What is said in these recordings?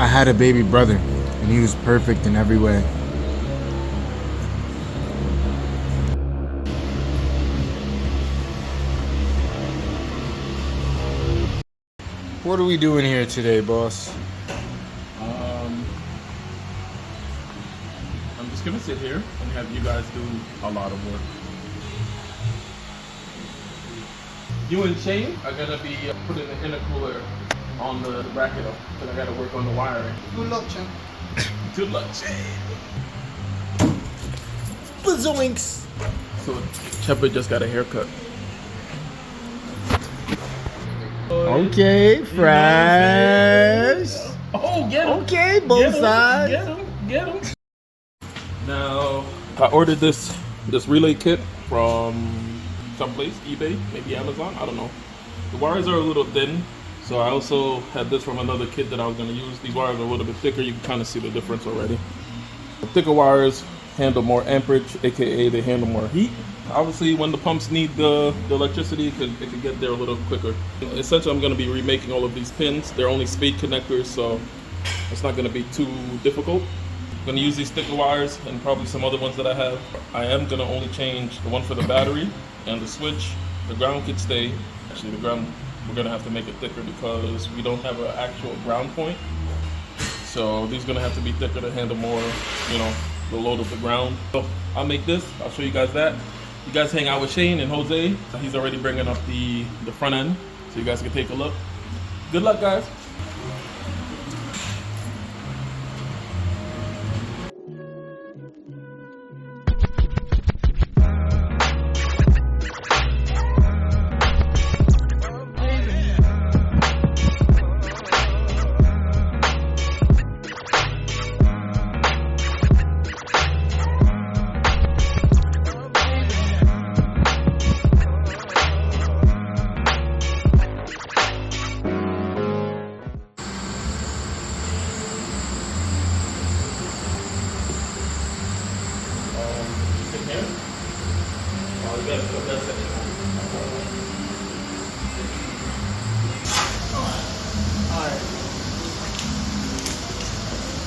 I had a baby brother, and he was perfect in every way. What are we doing here today, boss? I'm just gonna sit here and have you guys do a lot of work. You and Shane are gonna be putting the intercooler on the bracket up, because I gotta work on the wiring. Good luck, champ. Good luck, Shane. Bazoinks! So Shepard just got a haircut. Okay, fresh. Oh, get him. Okay, both sides. Get him. Now, I ordered this relay kit from someplace, eBay, maybe Amazon, I don't know. The wires are a little thin, so I also had this from another kit that I was gonna use. These wires are a little bit thicker, you can kind of see the difference already. The thicker wires handle more amperage, aka they handle more heat. Obviously, when the pumps need the electricity, it could get there a little quicker. Essentially, I'm going to be remaking all of these pins. They're only spade connectors, so it's not going to be too difficult. I'm going to use these thicker wires and probably some other ones that I have. I am going to only change the one for the battery and the switch. The ground could stay. Actually, the ground, we're going to have to make it thicker because we don't have an actual ground point. So these are going to have to be thicker to handle more, the load of the ground. So I'll make this. I'll show you guys that. You guys hang out with Shane and Jose. He's already bringing up the front end, so you guys can take a look. Good luck, guys.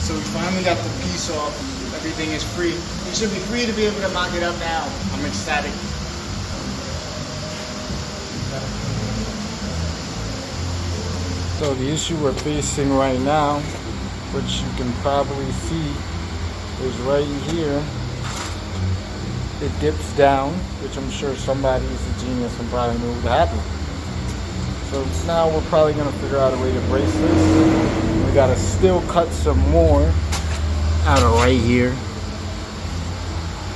So we finally got the piece off. Everything is free. You should be free to be able to mock it up now. I'm ecstatic. So the issue we're facing right now, which you can probably see, is right here. It dips down, which I'm sure somebody is a genius and probably knew what happened. So now we're probably gonna figure out a way to brace this. We gotta still cut some more out of right here,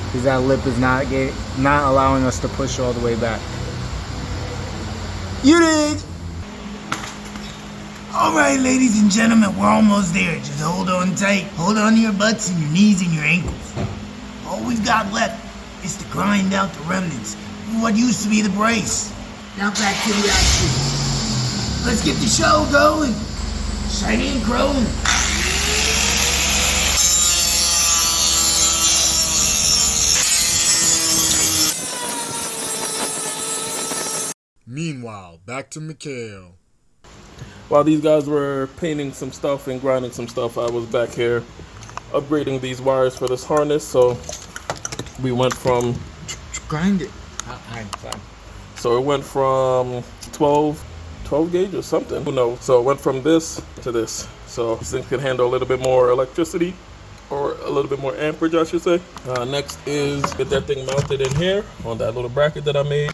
because that lip is not allowing us to push all the way back. You did! Alright, ladies and gentlemen, we're almost there. Just hold on tight. Hold on to your butts and your knees and your ankles. All we've got left is to grind out the remnants of what used to be the brace. Now back to the action. Let's get the show going. Shiny and chrome. Meanwhile, back to Mikhail. While these guys were painting some stuff and grinding some stuff, I was back here upgrading these wires for this harness. So we went from... Grind it. So it went from 12 gauge or something. Who knows? So it went from this to this. So this thing can handle a little bit more electricity, or a little bit more amperage, I should say. Next is get that thing mounted in here on that little bracket that I made.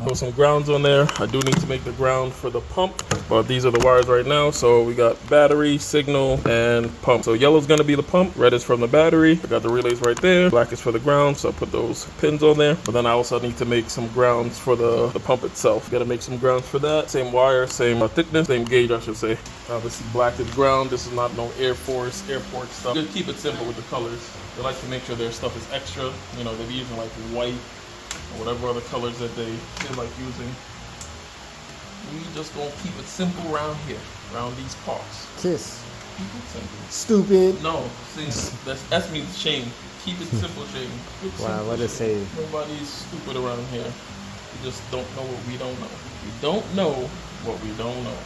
Put some grounds on there. I do need to make the ground for the pump, but these are the wires right now. So we got battery, signal, and pump. So yellow's gonna be the pump, red is from the battery. I got the relays right there. Black is for the ground, so I put those pins on there. But then I also need to make some grounds for the pump itself. Gotta make some grounds for that. Same wire, same thickness, same gauge, I should say. Obviously black is ground. This is not no Air Force, airport stuff. Just keep it simple with the colors. They like to make sure their stuff is extra. You know, they're using like white, or whatever other colors that they like using. We just gonna keep it simple around here, around these parts. Kiss. Keep it simple. Stupid. No, see, that's means shame. Keep it simple, shame. Wow, what a save. Nobody's stupid around here. We just don't know what we don't know. We don't know what we don't know.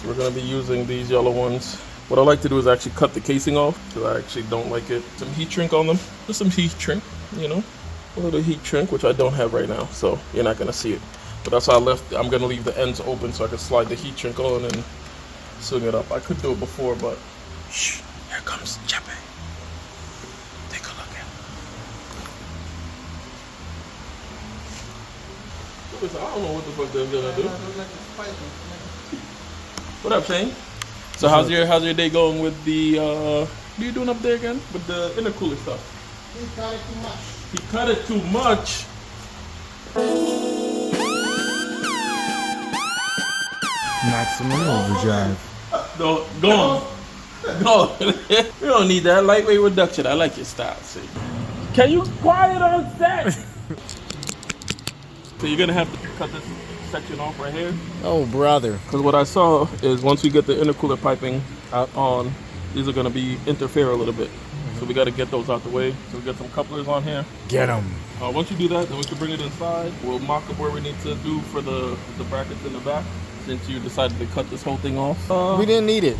So we're gonna be using these yellow ones What I like to do is actually cut the casing off because I actually don't like it. Some heat shrink on them. Just some heat shrink, you know. A little heat shrink, which I don't have right now, so you're not gonna see it. But that's why I'm gonna leave the ends open so I can slide the heat shrink on and swing it up. I could do it before, but shh, here comes Chepe. Take a look at him. I don't know what the fuck they're gonna do. What up, Shane? So how's your day going with the what are you doing up there again? With the intercooler stuff? He cut it too much. He cut it too much. Maximum overdrive. No, go on. Go. We don't need that lightweight reduction. I like your style, see. Can you quiet on set? So you're gonna have to cut this section off right here. Oh, brother. Because what I saw is once we get the intercooler piping on, these are gonna be interfere a little bit. So we got to get those out the way. So we got some couplers on here. Get them. Once you do that, then we can bring it inside. We'll mock up where we need to do for the brackets in the back. Since you decided to cut this whole thing off. We didn't need it.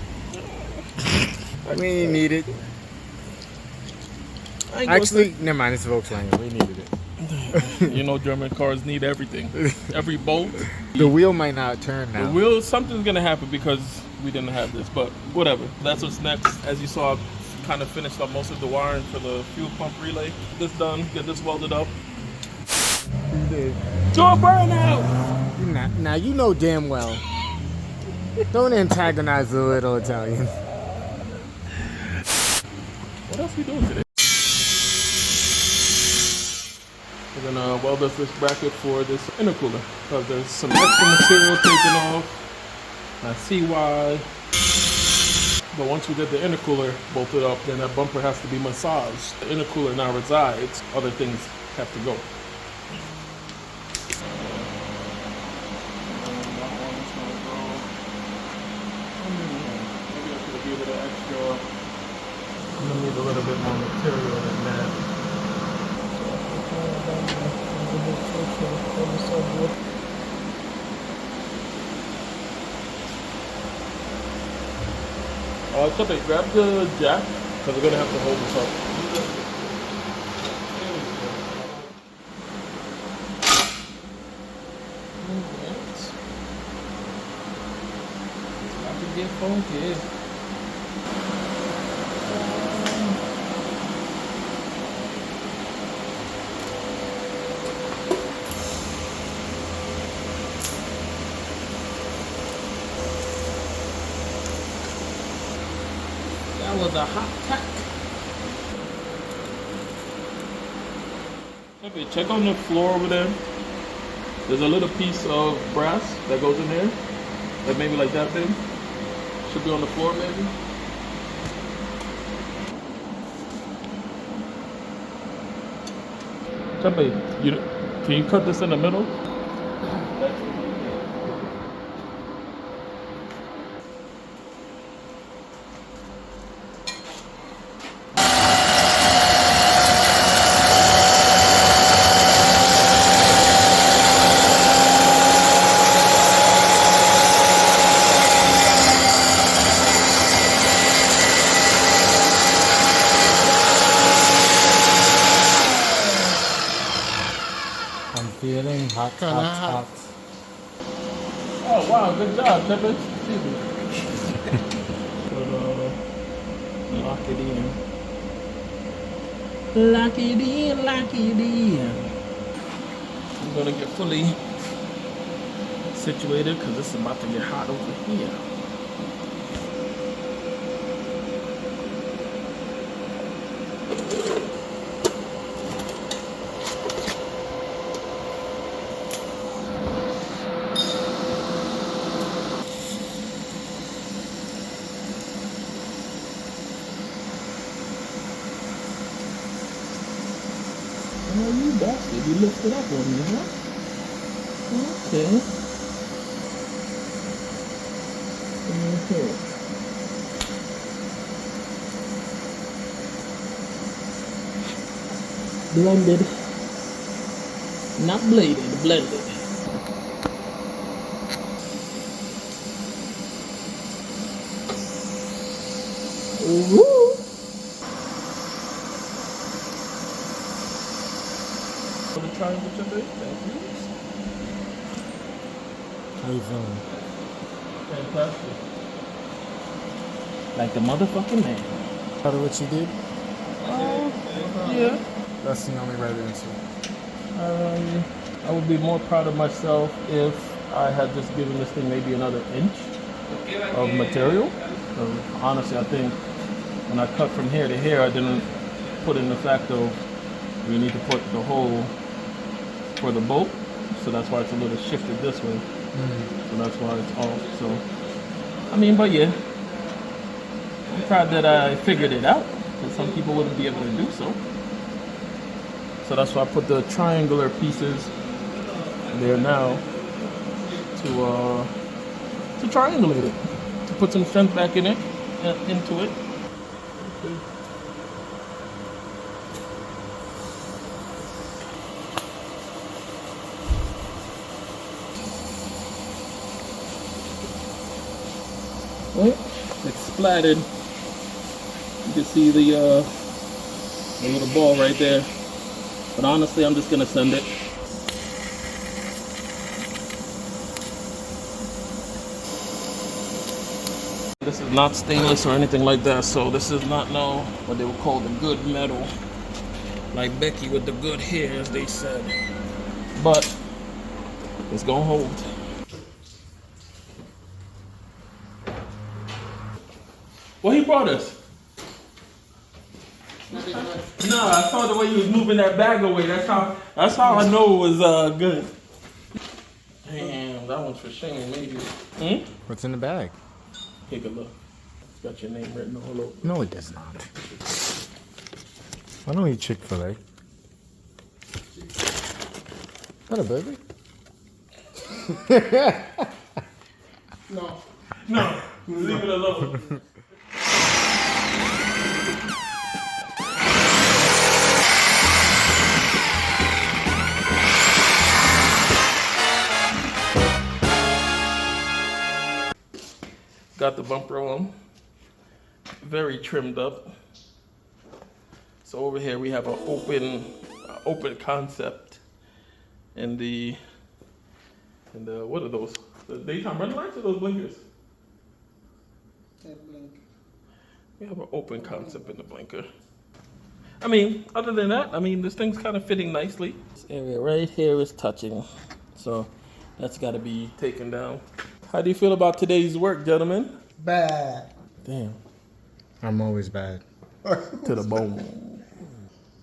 We didn't need it. Actually, never mind. It's Volkswagen. We needed it. You know, German cars need everything. Every bolt. The wheel might not turn now. The wheel, something's going to happen because we didn't have this. But whatever. That's what's next. As you saw, I kind of finished up most of the wiring for the fuel pump relay. Get this done. Get this welded up. You did. To a burnout! Now you know damn well. Don't antagonize the little Italian. What else we doing today? We're gonna weld up this bracket for this intercooler because there's some extra material taken off. I see why. But once we get the intercooler bolted up, then that bumper has to be massaged. The intercooler now resides. Other things have to go. I'm gonna need a little bit more material than that. Somebody grab the jack because we're gonna have to hold this up. It's about to get funky. That was a hot tack. Okay, check on the floor over there. There's a little piece of brass that goes in there. Like maybe like that thing. Should be on the floor maybe. Somebody, can you cut this in the middle? Feeling hot, hot. Oh wow, good job, Pepe. Lock it in. Lock it in, lock it in. I'm gonna get fully situated because this is about to get hot over here. Oh, you bastard. You lifted up on me, huh? Okay. Okay. Blended. Not bladed, blended. Woo! For the triangle today, thank you. How you feeling? Fantastic. Like the motherfucking man. Proud of what you did? Yeah. That's the only right answer. I would be more proud of myself if I had just given this thing maybe another inch of material. Honestly, I think when I cut from here to here, I didn't put in the fact of we need to put the hole for the bolt, so that's why it's a little shifted this way. So that's why it's off. So, I mean, but yeah, I'm proud that I figured it out, because some people wouldn't be able to do so. So that's why I put the triangular pieces there now to triangulate it, to put some strength back in it, into it. Well, it's splattered. You can see the little ball right there. But honestly, I'm just gonna send it. This is not stainless or anything like that, so this is not what they would call the good metal. Like Becky with the good hair, as they said. But it's gonna hold. What he brought us? No, I saw the way you was moving that bag away. That's how I know it was good. Damn, that one's for Shane, maybe. What's in the bag? Take a look. It's got your name written all over. No, it does not. I don't eat Chick-fil-A. Not a baby. No, leave it alone. Got the bumper on, very trimmed up. So over here we have an open concept in the what are those? The daytime running lights or those blinkers? That blink. We have an open concept in the blinker. I mean, other than that, I mean, this thing's kind of fitting nicely. This area right here is touching, so that's got to be taken down. How do you feel about today's work, gentlemen? Bad. Damn. I'm always bad. To the bone.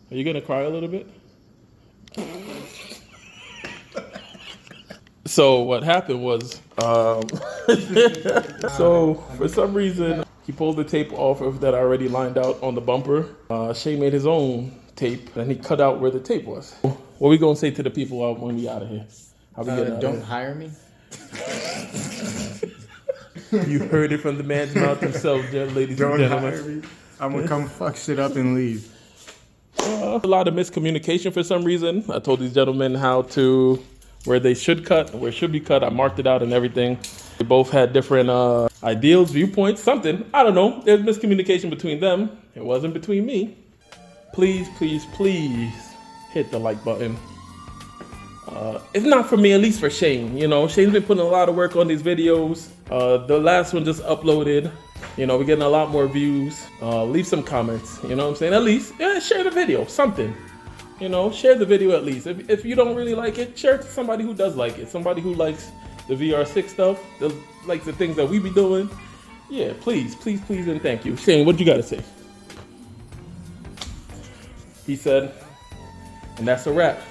Are you gonna cry a little bit? So what happened was, so for some reason, he pulled the tape off of that I already lined out on the bumper. Shay made his own tape, and he cut out where the tape was. What we gonna say to the people out when we out of here? How we getting out of Don't here? hire me. You heard it from the man's mouth himself, ladies and Don't gentlemen. hire me. I'm gonna come fuck shit up and leave. A lot of miscommunication for some reason. I told these gentlemen where they should cut, where it should be cut. I marked it out and everything. They both had different ideals, viewpoints, something. I don't know. There's miscommunication between them. It wasn't between me. Please, please, please hit the like button. If not for me, at least for Shane. You know, Shane's been putting a lot of work on these videos. The last one just uploaded. You know, we're getting a lot more views. Leave some comments. You know what I'm saying? At least, yeah, share the video. Something. You know, share the video at least. If you don't really like it, share it to somebody who does like it. Somebody who likes the VR6 stuff, likes the things that we be doing. Yeah, please, please, please, and thank you. Shane, what you got to say? He said, and that's a wrap.